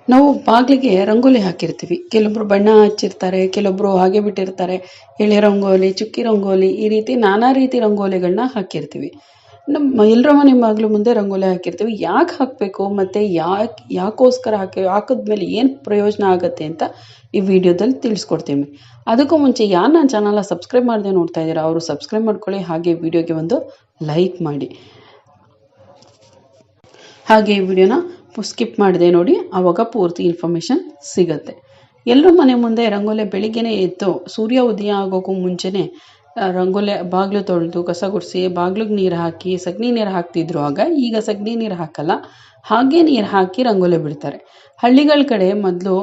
ನಾವು ಬಾಗಿಲಿಗೆ ರಂಗೋಲಿ ಹಾಕಿರ್ತೀವಿ. ಕೆಲವೊಬ್ರು ಬಣ್ಣ ಹಚ್ಚಿರ್ತಾರೆ, ಕೆಲವೊಬ್ರು ಹಾಗೆ ಬಿಟ್ಟಿರ್ತಾರೆ. ಎಳೆ ರಂಗೋಲಿ, ಚುಕ್ಕಿ ರಂಗೋಲಿ, ಈ ರೀತಿ ನಾನಾ ರೀತಿ ರಂಗೋಲಿಗಳನ್ನ ಹಾಕಿರ್ತೀವಿ. ಎಲ್ಲರ ಮನೆ ಬಾಗಿಲು ಮುಂದೆ ರಂಗೋಲಿ ಹಾಕಿರ್ತೀವಿ. ಯಾಕೆ ಹಾಕಬೇಕು ಮತ್ತು ಯಾಕೋಸ್ಕರ ಹಾಕಿದ್ಮೇಲೆ ಏನು ಪ್ರಯೋಜನ ಆಗುತ್ತೆ ಅಂತ ಈ ವಿಡಿಯೋದಲ್ಲಿ ತಿಳಿಸ್ಕೊಡ್ತೀನಿ. ಅದಕ್ಕೂ ಮುಂಚೆ ಯಾರು ನನ್ನ ಚಾನಲ್ನ ಸಬ್ಸ್ಕ್ರೈಬ್ ಮಾಡದೆ ನೋಡ್ತಾ ಇದ್ದೀರಾ ಅವರು ಸಬ್ಸ್ಕ್ರೈಬ್ ಮಾಡ್ಕೊಳ್ಳಿ. ಹಾಗೆ ವಿಡಿಯೋಗೆ ಒಂದು ಲೈಕ್ ಮಾಡಿ. ಹಾಗೆ ಈ ವಿಡಿಯೋನ ಸ್ಕಿಪ್ ಮಾಡದೆ ನೋಡಿ, ಆವಾಗ ಪೂರ್ತಿ ಇನ್ಫಾರ್ಮೇಷನ್ ಸಿಗುತ್ತೆ. ಎಲ್ಲರೂ ಮನೆ ಮುಂದೆ ರಂಗೋಲಿ ಬೆಳಿಗ್ಗೆನೇ ಎದ್ದು ಸೂರ್ಯ ಉದಯ ಆಗೋಕ್ಕೂ ಮುಂಚೆನೇ ರಂಗೋಲಿ ಬಾಗಿಲು ತೊಳೆದು ಕಸ ಗುಡಿಸಿ ಬಾಗಿಲಿಗೆ ನೀರು ಹಾಕಿ ಸಗಣಿ ನೀರು ಹಾಕ್ತಿದ್ರು. ಈಗ ಸಗಣಿ ನೀರು ಹಾಕಲ್ಲ, ಹಾಗೆ ನೀರು ಹಾಕಿ ರಂಗೋಲಿ ಬಿಡ್ತಾರೆ. ಹಳ್ಳಿಗಳ ಕಡೆ ಮೊದಲು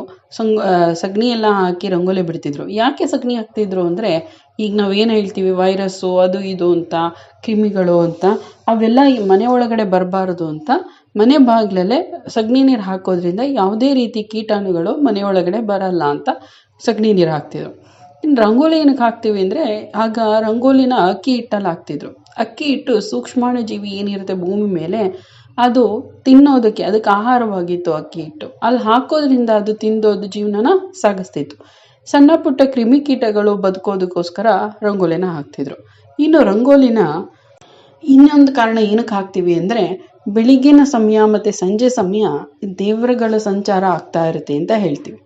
ಸಗಣಿ ಎಲ್ಲ ಹಾಕಿ ರಂಗೋಲಿ ಬಿಡ್ತಿದ್ರು. ಯಾಕೆ ಸಗಣಿ ಹಾಕ್ತಿದ್ರು ಅಂದರೆ, ಈಗ ನಾವು ಏನು ಹೇಳ್ತೀವಿ ವೈರಸ್ಸು ಅದು ಇದು ಅಂತ, ಕ್ರಿಮಿಗಳು ಅಂತ, ಅವೆಲ್ಲ ಈ ಮನೆ ಒಳಗಡೆ ಬರಬಾರ್ದು ಅಂತ ಮನೆ ಬಾಗಿಲಲ್ಲೇ ಸಗಣಿ ನೀರು ಹಾಕೋದ್ರಿಂದ ಯಾವುದೇ ರೀತಿ ಕೀಟಾಣುಗಳು ಮನೆ ಒಳಗಡೆ ಬರಲ್ಲ ಅಂತ ಸಗಣಿ ನೀರು ಹಾಕ್ತಿದ್ರು. ಇನ್ನು ರಂಗೋಲಿ ಏನಕ್ಕೆ ಹಾಕ್ತೀವಿ ಅಂದರೆ, ಆಗ ರಂಗೋಲಿನ ಅಕ್ಕಿ ಹಿಟ್ಟಲ್ಲಿ ಹಾಕ್ತಿದ್ರು. ಅಕ್ಕಿ ಹಿಟ್ಟು ಸೂಕ್ಷ್ಮಾಣು ಜೀವಿ ಏನಿರುತ್ತೆ ಭೂಮಿ ಮೇಲೆ, ಅದು ತಿನ್ನೋದಕ್ಕೆ ಅದಕ್ಕೆ ಆಹಾರವಾಗಿತ್ತು ಅಕ್ಕಿ ಹಿಟ್ಟು. ಅಲ್ಲಿ ಹಾಕೋದ್ರಿಂದ ಅದು ತಿಂದೋದು ಜೀವನನ ಸಾಗಿಸ್ತಿತ್ತು. ಸಣ್ಣ ಪುಟ್ಟ ಕ್ರಿಮಿಕೀಟಗಳು ಬದುಕೋದಕ್ಕೋಸ್ಕರ ರಂಗೋಲಿನ ಹಾಕ್ತಿದ್ರು. ಇನ್ನು ರಂಗೋಲಿನ ಇನ್ನೊಂದು ಕಾರಣ ಏನಕ್ಕೆ ಹಾಕ್ತೀವಿ ಅಂದರೆ, ಬೆಳಿಗ್ಗಿನ ಸಮಯ ಮತ್ತು ಸಂಜೆ ಸಮಯ ದೇವರುಗಳ ಸಂಚಾರ ಆಗ್ತಾ ಇರುತ್ತೆ ಅಂತ ಹೇಳ್ತೀವಿ.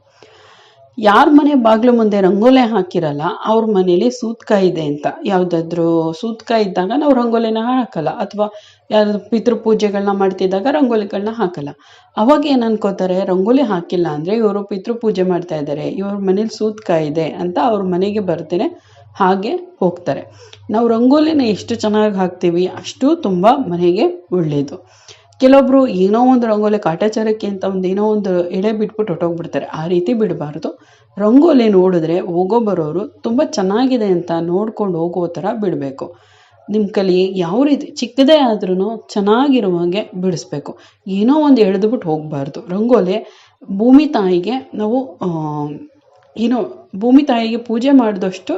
ಯಾರ ಮನೆ ಬಾಗಿಲು ಮುಂದೆ ರಂಗೋಲಿ ಹಾಕಿರಲ್ಲ ಅವ್ರ ಮನೇಲಿ ಸೂತ್ಕ ಇದೆ ಅಂತ. ಯಾವುದಾದ್ರೂ ಸೂತ್ಕ ಇದ್ದಾಗ ನಾವು ರಂಗೋಲಿನ ಹಾಕಲ್ಲ, ಅಥವಾ ಯಾರು ಪಿತೃಪೂಜೆಗಳನ್ನ ಮಾಡ್ತಿದ್ದಾಗ ರಂಗೋಲಿಗಳನ್ನ ಹಾಕಲ್ಲ. ಅವಾಗ ಏನು ಅನ್ಕೋತಾರೆ, ರಂಗೋಲಿ ಹಾಕಿಲ್ಲ ಅಂದರೆ ಇವರು ಪಿತೃಪೂಜೆ ಮಾಡ್ತಾ ಇದ್ದಾರೆ, ಇವ್ರ ಮನೇಲಿ ಸೂತ್ಕ ಇದೆ ಅಂತ ಅವ್ರ ಮನೆಗೆ ಬರ್ತೇನೆ ಹಾಗೆ ಹೋಗ್ತಾರೆ. ನಾವು ರಂಗೋಲಿನ ಎಷ್ಟು ಚೆನ್ನಾಗಿ ಹಾಕ್ತೀವಿ ಅಷ್ಟು ತುಂಬ ಮನೆಗೆ ಒಳ್ಳೆಯದು. ಕೆಲವೊಬ್ರು ಏನೋ ಒಂದು ರಂಗೋಲಿ ಕಾಟಾಚಾರಕ್ಕೆ ಅಂತ ಏನೋ ಒಂದು ಎಳೆ ಬಿಟ್ಬಿಟ್ಟು ಹೊಟ್ಟೋಗ್ಬಿಡ್ತಾರೆ. ಆ ರೀತಿ ಬಿಡಬಾರ್ದು. ರಂಗೋಲಿ ನೋಡಿದ್ರೆ ಹೋಗೋ ಬರೋರು ತುಂಬ ಚೆನ್ನಾಗಿದೆ ಅಂತ ನೋಡ್ಕೊಂಡು ಹೋಗೋ ಥರ ಬಿಡಬೇಕು. ನಿಮ್ಮ ಕಲಿ ಯಾವ ರೀತಿ ಚಿಕ್ಕದೇ ಆದ್ರೂ ಚೆನ್ನಾಗಿರುವಾಗೆ ಬಿಡಿಸ್ಬೇಕು. ಏನೋ ಒಂದು ಎಳೆದ್ಬಿಟ್ಟು ಹೋಗಬಾರ್ದು. ರಂಗೋಲಿ ಭೂಮಿ ತಾಯಿಗೆ ನಾವು ಭೂಮಿ ತಾಯಿಗೆ ಪೂಜೆ ಮಾಡಿದಷ್ಟು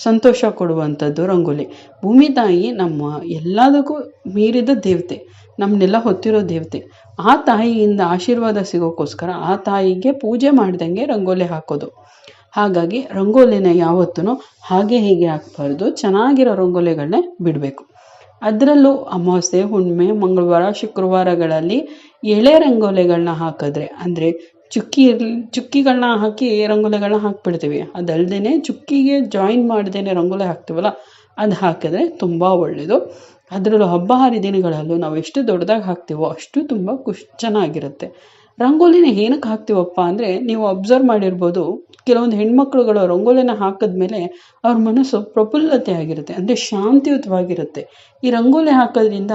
ಸಂತೋಷ ಕೊಡುವಂಥದ್ದು ರಂಗೋಲಿ. ಭೂಮಿ ತಾಯಿ ನಮ್ಮ ಎಲ್ಲದಕ್ಕೂ ಮೀರಿದ ದೇವತೆ, ನಮ್ಮನ್ನೆಲ್ಲ ಹೊತ್ತಿರೋ ದೇವತೆ. ಆ ತಾಯಿಯಿಂದ ಆಶೀರ್ವಾದ ಸಿಗೋಕ್ಕೋಸ್ಕರ ಆ ತಾಯಿಗೆ ಪೂಜೆ ಮಾಡ್ದಂಗೆ ರಂಗೋಲಿ ಹಾಕೋದು. ಹಾಗಾಗಿ ರಂಗೋಲಿನ ಯಾವತ್ತೂ ಹಾಗೆ ಹೀಗೆ ಹಾಕಬಾರ್ದು. ಚೆನ್ನಾಗಿರೋ ರಂಗೋಲಿಗಳನ್ನೇ ಬಿಡಬೇಕು. ಅದರಲ್ಲೂ ಅಮಾವಾಸ್ಯೆ, ಹುಣ್ಣಿಮೆ, ಮಂಗಳವಾರ, ಶುಕ್ರವಾರಗಳಲ್ಲಿ ಎಳೆ ರಂಗೋಲಿಗಳನ್ನ ಹಾಕಿದ್ರೆ, ಅಂದರೆ ಚುಕ್ಕಿಗಳನ್ನ ಹಾಕಿ ರಂಗೋಲಿಗಳನ್ನ ಹಾಕ್ಬಿಡ್ತೀವಿ. ಅದಲ್ದೇ ಚುಕ್ಕಿಗೆ ಜಾಯಿನ್ ಮಾಡ್ದೇನೆ ರಂಗೋಲಿ ಹಾಕ್ತೀವಲ್ಲ, ಅದು ಹಾಕಿದ್ರೆ ತುಂಬ ಒಳ್ಳೆಯದು. ಅದರಲ್ಲೂ ಹಬ್ಬ ಹರಿದಿನಗಳಲ್ಲೂ ನಾವು ಎಷ್ಟು ದೊಡ್ಡದಾಗಿ ಹಾಕ್ತೀವೋ ಅಷ್ಟು ತುಂಬ ಚೆನ್ನಾಗಿರುತ್ತೆ. ರಂಗೋಲಿನ ಏನಕ್ಕೆ ಹಾಕ್ತೀವಪ್ಪ ಅಂದರೆ, ನೀವು ಅಬ್ಸರ್ವ್ ಮಾಡಿರ್ಬೋದು, ಕೆಲವೊಂದು ಹೆಣ್ಮಕ್ಳುಗಳು ರಂಗೋಲಿನ ಹಾಕಿದ್ಮೇಲೆ ಅವ್ರ ಮನಸ್ಸು ಪ್ರಫುಲ್ಲತೆ ಆಗಿರುತ್ತೆ, ಅಂದರೆ ಶಾಂತಿಯುತವಾಗಿರುತ್ತೆ. ಈ ರಂಗೋಲಿ ಹಾಕೋದ್ರಿಂದ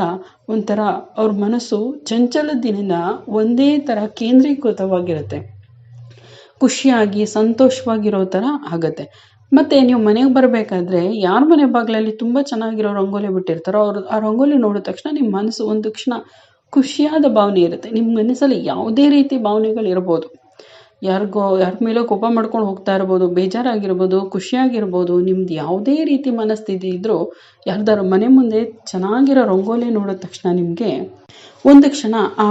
ಒಂಥರ ಅವ್ರ ಮನಸ್ಸು ಚಂಚಲದಿಂದ ಒಂದೇ ಥರ ಕೇಂದ್ರೀಕೃತವಾಗಿರುತ್ತೆ, ಖುಷಿಯಾಗಿ ಸಂತೋಷವಾಗಿರೋ ಥರ ಆಗುತ್ತೆ. ಮತ್ತು ನೀವು ಮನೆಗೆ ಬರಬೇಕಾದ್ರೆ ಯಾರ ಮನೆ ಬಾಗಿಲಲ್ಲಿ ತುಂಬ ಚೆನ್ನಾಗಿರೋ ರಂಗೋಲಿ ಬಿಟ್ಟಿರ್ತಾರೋ ಆ ರಂಗೋಲಿ ನೋಡಿದ ತಕ್ಷಣ ನಿಮ್ಮ ಮನಸ್ಸು ಒಂದು ತಕ್ಷಣ ಖುಷಿಯಾದ ಭಾವನೆ ಇರುತ್ತೆ. ನಿಮ್ಮ ಮನಸ್ಸಲ್ಲಿ ಯಾವುದೇ ರೀತಿ ಭಾವನೆಗಳಿರ್ಬೋದು, ಯಾರ ಮೇಲೋ ಕೋಪ ಮಾಡ್ಕೊಂಡು ಹೋಗ್ತಾ ಇರ್ಬೋದು, ಬೇಜಾರಾಗಿರ್ಬೋದು, ಖುಷಿಯಾಗಿರ್ಬೋದು, ನಿಮ್ದು ಯಾವುದೇ ರೀತಿ ಮನಸ್ಥಿತಿ ಇದ್ದರೂ ಯಾರ್ದಾರು ಮನೆ ಮುಂದೆ ಚೆನ್ನಾಗಿರೋ ರಂಗೋಲಿ ನೋಡಿದ ತಕ್ಷಣ ನಿಮಗೆ ಒಂದು ಕ್ಷಣ ಆ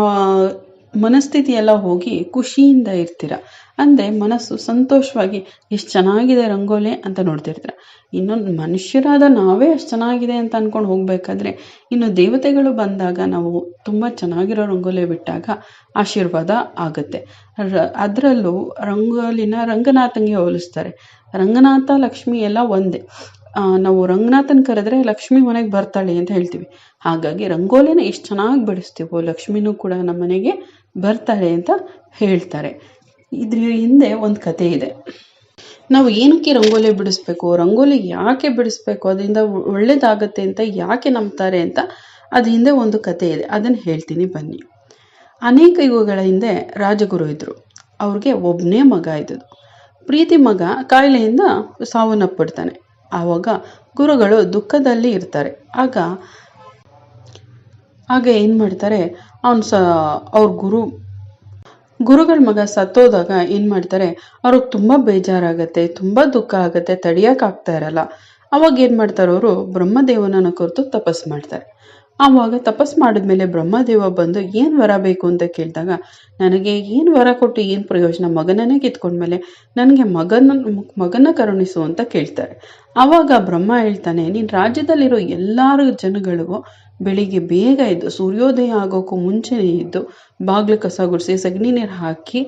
ಮನಸ್ಥಿತಿ ಎಲ್ಲ ಹೋಗಿ ಖುಷಿಯಿಂದ ಇರ್ತೀರ. ಅಂದರೆ ಮನಸ್ಸು ಸಂತೋಷವಾಗಿ ಎಷ್ಟು ಚೆನ್ನಾಗಿದೆ ರಂಗೋಲಿ ಅಂತ ನೋಡ್ತಿರ್ತೀರ. ಇನ್ನೊಂದು ಮನುಷ್ಯರಾದ ನಾವೇ ಅಷ್ಟು ಚೆನ್ನಾಗಿದೆ ಅಂತ ಅಂದ್ಕೊಂಡು ಹೋಗಬೇಕಾದ್ರೆ ಇನ್ನು ದೇವತೆಗಳು ಬಂದಾಗ ನಾವು ತುಂಬ ಚೆನ್ನಾಗಿರೋ ರಂಗೋಲಿ ಬಿಟ್ಟಾಗ ಆಶೀರ್ವಾದ ಆಗುತ್ತೆ. ಅದರಲ್ಲೂ ರಂಗೋಲಿನ ರಂಗನಾಥನಿಗೆ ಹೋಲಿಸ್ತಾರೆ. ರಂಗನಾಥ ಲಕ್ಷ್ಮಿ ಎಲ್ಲ ಒಂದೇ. ನಾವು ರಂಗನಾಥನ ಕರೆದ್ರೆ ಲಕ್ಷ್ಮಿ ಮನೆಗೆ ಬರ್ತಾಳೆ ಅಂತ ಹೇಳ್ತೀವಿ. ಹಾಗಾಗಿ ರಂಗೋಲಿನ ಎಷ್ಟು ಚೆನ್ನಾಗಿ ಬಿಡಿಸ್ತೀವೋ ಲಕ್ಷ್ಮಿನೂ ಕೂಡ ನಮ್ಮ ಮನೆಗೆ ಬರ್ತಾಳೆ ಅಂತ ಹೇಳ್ತಾರೆ. ಇದ್ರ ಹಿಂದೆ ಒಂದು ಕತೆ ಇದೆ. ನಾವು ಏನಕ್ಕೆ ರಂಗೋಲಿ ಬಿಡಿಸ್ಬೇಕು, ರಂಗೋಲಿ ಯಾಕೆ ಬಿಡಿಸ್ಬೇಕು, ಅದರಿಂದ ಒಳ್ಳೇದಾಗತ್ತೆ ಅಂತ ಯಾಕೆ ನಂಬ್ತಾರೆ ಅಂತ ಅದ್ರ ಹಿಂದೆ ಒಂದು ಕತೆ ಇದೆ. ಅದನ್ನು ಹೇಳ್ತೀನಿ ಬನ್ನಿ. ಅನೇಕ ಯುಗಗಳ ಹಿಂದೆ ರಾಜಗುರು ಇದ್ದರು. ಅವ್ರಿಗೆ ಒಬ್ಬನೇ ಮಗ ಇದ್ದದ್ದು. ಪ್ರೀತಿ ಮಗ ಕಾಯಿಲೆಯಿಂದ ಸಾವನ್ನಪ್ಪಿಡ್ತಾನೆ. ಆವಾಗ ಗುರುಗಳು ದುಃಖದಲ್ಲಿ ಇರ್ತಾರೆ. ಆಗ ಏನು ಮಾಡ್ತಾರೆ, ಅವ್ರ ಗುರುಗಳ ಮಗ ಸತ್ತೋದಾಗ ಏನು ಮಾಡ್ತಾರೆ, ಅವ್ರಿಗೆ ತುಂಬ ಬೇಜಾರಾಗತ್ತೆ, ತುಂಬ ದುಃಖ ಆಗುತ್ತೆ, ತಡಿಯೋಕ್ಕಾಗ್ತಾ ಇರಲ್ಲ. ಅವಾಗ ಏನು ಮಾಡ್ತಾರೆ, ಅವರು ಬ್ರಹ್ಮದೇವನನ್ನು ಕುರಿತು ತಪಸ್ಸು ಮಾಡ್ತಾರೆ. ಆವಾಗ ತಪಸ್ ಮಾಡಿದ್ಮೇಲೆ ಬ್ರಹ್ಮದೇವ ಬಂದು ಏನು ವರ ಬೇಕು ಅಂತ ಕೇಳಿದಾಗ, ನನಗೆ ಏನು ವರ ಕೊಟ್ಟು ಏನು ಪ್ರಯೋಜನ, ಮಗನನ್ನೇ ಕಿತ್ಕೊಂಡ್ಮೇಲೆ ನನಗೆ ಮಗನ ಕರುಣಿಸು ಅಂತ ಕೇಳ್ತಾರೆ. ಆವಾಗ ಬ್ರಹ್ಮ ಹೇಳ್ತಾನೆ, ನೀನು ರಾಜ್ಯದಲ್ಲಿರೋ ಎಲ್ಲರ ಜನಗಳಿಗೂ ಬೆಳಿಗ್ಗೆ ಬೇಗ ಎದ್ದು ಸೂರ್ಯೋದಯ ಆಗೋಕ್ಕೂ ಮುಂಚೆನೇ ಇದ್ದು ಬಾಗಿಲು ಕಸ ಗುಡಿಸಿ ಸಗಣಿ ನೀರು ಹಾಕಿ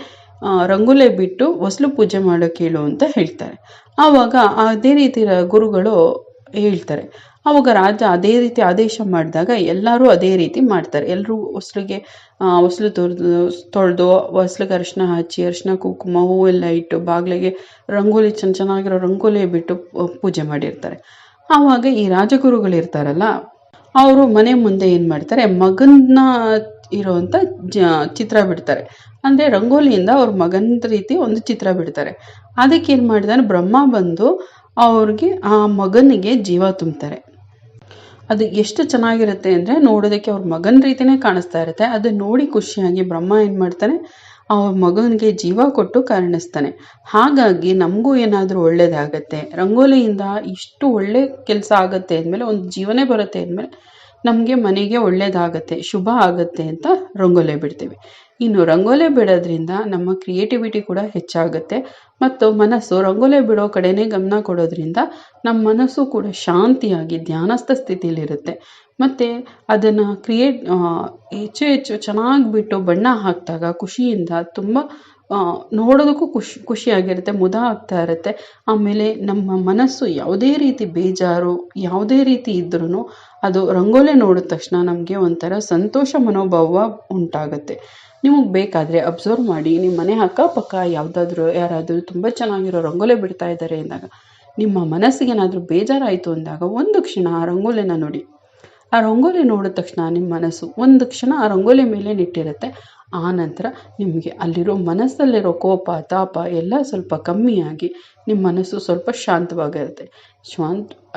ರಂಗೋಲೆ ಬಿಟ್ಟು ಹೊಸಲು ಪೂಜೆ ಮಾಡೋಕ್ಕೆ ಹೇಳು ಅಂತ ಹೇಳ್ತಾರೆ. ಆವಾಗ ಅದೇ ರೀತಿ ಗುರುಗಳು ಹೇಳ್ತಾರೆ. ಆವಾಗ ರಾಜ ಅದೇ ರೀತಿ ಆದೇಶ ಮಾಡಿದಾಗ ಎಲ್ಲರೂ ಅದೇ ರೀತಿ ಮಾಡ್ತಾರೆ. ಎಲ್ಲರೂ ಹೊಸಲು ತೊಳೆದು ಹೊಸ್ಲಿಗೆ ಅರಿಶಿನ ಹಚ್ಚಿ, ಅರಿಶಿನ ಕುಂಕುಮ ಹೂವೆಲ್ಲ ಇಟ್ಟು ಬಾಗಿಲಿಗೆ ರಂಗೋಲಿ ಚೆನ್ನಾಗಿರೋ ರಂಗೋಲಿ ಬಿಟ್ಟು ಪೂಜೆ ಮಾಡಿರ್ತಾರೆ. ಆವಾಗ ಈ ರಾಜಗುರುಗಳಿರ್ತಾರಲ್ಲ, ಅವರು ಮನೆ ಮುಂದೆ ಏನು ಮಾಡ್ತಾರೆ, ಮಗನ ಇರೋವಂಥ ಚಿತ್ರ ಬಿಡ್ತಾರೆ. ಅಂದರೆ ರಂಗೋಲಿಯಿಂದ ಅವ್ರ ಮಗನ ರೀತಿ ಒಂದು ಚಿತ್ರ ಬಿಡ್ತಾರೆ. ಅದಕ್ಕೆ ಏನು ಮಾಡಿದಾರೆ, ಬ್ರಹ್ಮ ಬಂದು ಅವ್ರಿಗೆ ಆ ಮಗನಿಗೆ ಜೀವ ತುಂಬ್ತಾರೆ. ಅದು ಎಷ್ಟು ಚೆನ್ನಾಗಿರುತ್ತೆ ಅಂದರೆ ನೋಡೋದಕ್ಕೆ ಅವ್ರ ಮಗನ ರೀತಿಯೇ ಕಾಣಿಸ್ತಾ ಇರುತ್ತೆ. ಅದನ್ನ ನೋಡಿ ಖುಷಿಯಾಗಿ ಬ್ರಹ್ಮ ಏನು ಮಾಡ್ತಾನೆ, ಅವ್ರ ಮಗನಿಗೆ ಜೀವ ಕೊಟ್ಟು ಕರುಣಿಸ್ತಾನೆ. ಹಾಗಾಗಿ ನಮಗೂ ಏನಾದರೂ ಒಳ್ಳೇದಾಗತ್ತೆ, ರಂಗೋಲಿಯಿಂದ ಇಷ್ಟು ಒಳ್ಳೆ ಕೆಲಸ ಆಗುತ್ತೆ ಅಂದಮೇಲೆ, ಒಂದು ಜೀವನೇ ಬರುತ್ತೆ ಅಂದಮೇಲೆ ನಮಗೆ ಮನೆಗೆ ಒಳ್ಳೇದಾಗತ್ತೆ, ಶುಭ ಆಗುತ್ತೆ ಅಂತ ರಂಗೋಲಿ ಬಿಡ್ತೀವಿ. ಇನ್ನು ರಂಗೋಲಿ ಬಿಡೋದ್ರಿಂದ ನಮ್ಮ ಕ್ರಿಯೇಟಿವಿಟಿ ಕೂಡ ಹೆಚ್ಚಾಗುತ್ತೆ ಮತ್ತು ಮನಸ್ಸು ರಂಗೋಲಿ ಬಿಡೋ ಕಡೆನೇ ಗಮನ ಕೊಡೋದ್ರಿಂದ ನಮ್ಮ ಮನಸ್ಸು ಕೂಡ ಶಾಂತಿಯಾಗಿ ಧ್ಯಾನಸ್ಥ ಸ್ಥಿತಿಯಲ್ಲಿರುತ್ತೆ. ಮತ್ತು ಅದನ್ನು ಹೆಚ್ಚು ಚೆನ್ನಾಗಿ ಬಿಟ್ಟು ಬಣ್ಣ ಹಾಕಿದಾಗ ಖುಷಿಯಿಂದ ತುಂಬ ನೋಡೋದಕ್ಕೂ ಖುಷಿಯಾಗಿರುತ್ತೆ, ಮುದ ಆಗ್ತಾ ಇರುತ್ತೆ. ಆಮೇಲೆ ನಮ್ಮ ಮನಸ್ಸು ಯಾವುದೇ ರೀತಿ ಬೇಜಾರು ಯಾವುದೇ ರೀತಿ ಇದ್ರೂ ಅದು ರಂಗೋಲಿ ನೋಡಿದ ತಕ್ಷಣ ನಮಗೆ ಒಂಥರ ಸಂತೋಷ ಮನೋಭಾವ ಉಂಟಾಗುತ್ತೆ. ನಿಮಗೆ ಬೇಕಾದರೆ ಅಬ್ಸರ್ವ್ ಮಾಡಿ, ನಿಮ್ಮ ಮನೆ ಅಕ್ಕಪಕ್ಕ ಯಾರಾದರೂ ತುಂಬ ಚೆನ್ನಾಗಿರೋ ರಂಗೋಲಿ ಬಿಡ್ತಾ ಇದ್ದಾರೆ ಅಂದಾಗ, ನಿಮ್ಮ ಮನಸ್ಸಿಗೆ ಏನಾದರೂ ಬೇಜಾರಾಯಿತು ಅಂದಾಗ ಒಂದು ಕ್ಷಣ ಆ ರಂಗೋಲಿನ ನೋಡಿ. ಆ ರಂಗೋಲಿ ನೋಡಿದ ತಕ್ಷಣ ನಿಮ್ಮ ಮನಸ್ಸು ಒಂದು ಕ್ಷಣ ಆ ರಂಗೋಲಿ ಮೇಲೆ ನಿಟ್ಟಿರುತ್ತೆ. ಆ ನಂತರ ನಿಮಗೆ ಅಲ್ಲಿರೋ ಮನಸ್ಸಲ್ಲಿರೋ ಕೋಪ ತಾಪ ಎಲ್ಲ ಸ್ವಲ್ಪ ಕಮ್ಮಿಯಾಗಿ ನಿಮ್ಮ ಮನಸ್ಸು ಸ್ವಲ್ಪ ಶಾಂತವಾಗಿರುತ್ತೆ.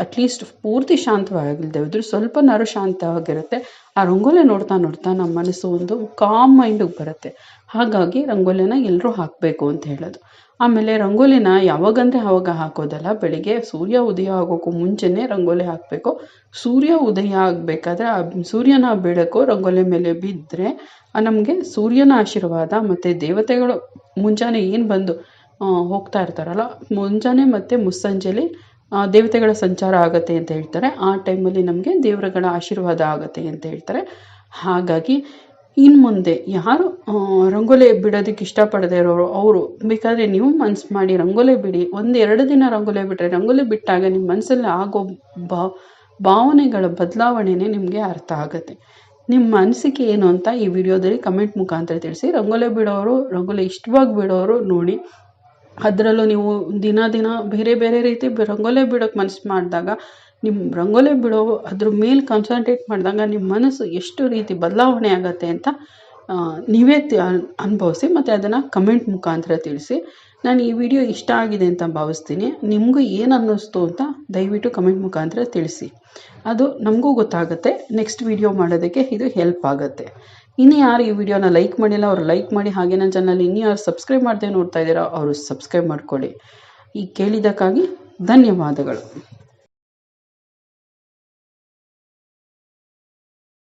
ಅಟ್ಲೀಸ್ಟ್ ಪೂರ್ತಿ ಶಾಂತವಾಗಿಲ್ಲದೆ ಹೋದರೂ ಸ್ವಲ್ಪನಾರು ಶಾಂತವಾಗಿರುತ್ತೆ. ಆ ರಂಗೋಲಿ ನೋಡ್ತಾ ನಮ್ಮ ಮನಸ್ಸು ಒಂದು ಕಾಮ್ ಮೈಂಡಿಗೆ ಬರುತ್ತೆ. ಹಾಗಾಗಿ ರಂಗೋಲಿನ ಎಲ್ಲರೂ ಹಾಕಬೇಕು ಅಂತ ಹೇಳೋದು. ಆಮೇಲೆ ರಂಗೋಲಿನ ಯಾವಾಗಂದರೆ ಆವಾಗ ಹಾಕೋದಲ್ಲ, ಬೆಳಿಗ್ಗೆ ಸೂರ್ಯ ಉದಯ ಆಗೋಕ್ಕೂ ಮುಂಚೆನೇ ರಂಗೋಲಿ ಹಾಕಬೇಕು. ಸೂರ್ಯ ಉದಯ ಆಗಬೇಕಾದ್ರೆ ಆ ಸೂರ್ಯನ ಬೆಳಕು ರಂಗೋಲಿ ಮೇಲೆ ಬಿದ್ದರೆ ನಮಗೆ ಸೂರ್ಯನ ಆಶೀರ್ವಾದ ಮತ್ತು ದೇವತೆಗಳು ಮುಂಜಾನೆ ಏನು ಬಂದು ಹೋಗ್ತಾ ಇರ್ತಾರಲ್ಲ, ಮುಂಜಾನೆ ಮತ್ತು ಮುಸ್ಸಂಜೆಲಿ ದೇವತೆಗಳ ಸಂಚಾರ ಆಗುತ್ತೆ ಅಂತ ಹೇಳ್ತಾರೆ. ಆ ಟೈಮಲ್ಲಿ ನಮಗೆ ದೇವರುಗಳ ಆಶೀರ್ವಾದ ಆಗುತ್ತೆ ಅಂತ ಹೇಳ್ತಾರೆ. ಹಾಗಾಗಿ ಇನ್ನು ಮುಂದೆ ಯಾರು ರಂಗೋಲಿ ಬಿಡೋದಕ್ಕೆ ಇಷ್ಟಪಡದೇ ಇರೋರು ಅವರು ಬೇಕಾದರೆ ನೀವು ಮನಸ್ಸು ಮಾಡಿ ರಂಗೋಲಿ ಬಿಡಿ. 1-2 ದಿನ ರಂಗೋಲಿ ಬಿಟ್ಟರೆ, ರಂಗೋಲಿ ಬಿಟ್ಟಾಗ ನಿಮ್ಮ ಮನಸ್ಸಲ್ಲಿ ಆಗೋ ಭಾವನೆಗಳ ಬದಲಾವಣೆನೇ ನಿಮಗೆ ಅರ್ಥ ಆಗುತ್ತೆ. ನಿಮ್ಮ ಅನಿಸಿಕೆ ಏನು ಅಂತ ಈ ವಿಡಿಯೋದಲ್ಲಿ ಕಮೆಂಟ್ ಮುಖಾಂತರ ತಿಳಿಸಿ. ರಂಗೋಲಿ ಬಿಡೋರು, ರಂಗೋಲಿ ಇಷ್ಟವಾಗಿ ಬಿಡೋರು ನೋಡಿ, ಅದರಲ್ಲೂ ನೀವು ದಿನ ಬೇರೆ ಬೇರೆ ರೀತಿ ರಂಗೋಲಿ ಬಿಡೋಕ್ಕೆ ಮನಸ್ಸು ಮಾಡಿದಾಗ, ನಿಮ್ಮ ರಂಗೋಲಿ ಬಿಡೋ ಅದ್ರ ಮೇಲೆ ಕಾನ್ಸಂಟ್ರೇಟ್ ಮಾಡಿದಾಗ ನಿಮ್ಮ ಮನಸ್ಸು ಎಷ್ಟು ರೀತಿ ಬದಲಾವಣೆ ಆಗುತ್ತೆ ಅಂತ ನೀವೇ ಅನುಭವಿಸಿ ಮತ್ತು ಅದನ್ನು ಕಮೆಂಟ್ ಮುಖಾಂತರ ತಿಳಿಸಿ. ನಾನು ಈ ವಿಡಿಯೋ ಇಷ್ಟ ಆಗಿದೆ ಅಂತ ಭಾವಿಸ್ತೀನಿ. ನಿಮಗೂ ಏನು ಅನ್ನಿಸ್ತು ಅಂತ ದಯವಿಟ್ಟು ಕಮೆಂಟ್ ಮುಖಾಂತರ ತಿಳಿಸಿ. ಅದು ನಮಗೂ ಗೊತ್ತಾಗುತ್ತೆ, ನೆಕ್ಸ್ಟ್ ವಿಡಿಯೋ ಮಾಡೋದಕ್ಕೆ ಇದು ಹೆಲ್ಪ್ ಆಗುತ್ತೆ. ಇನ್ನು ಯಾರು ಈ ವಿಡಿಯೋನ ಲೈಕ್ ಮಾಡಿಲ್ಲ ಅವರು ಲೈಕ್ ಮಾಡಿ. ಹಾಗೆ ನನ್ನ ಚಾನಲ್ ಇನ್ನೂ ಯಾರು ಸಬ್ಸ್ಕ್ರೈಬ್ ಮಾಡದೆ ನೋಡ್ತಾ ಇದ್ದೀರಾ ಅವರು ಸಬ್ಸ್ಕ್ರೈಬ್ ಮಾಡ್ಕೊಳ್ಳಿ. ಈ ಕೇಳಿದ್ದಕ್ಕಾಗಿ ಧನ್ಯವಾದಗಳು.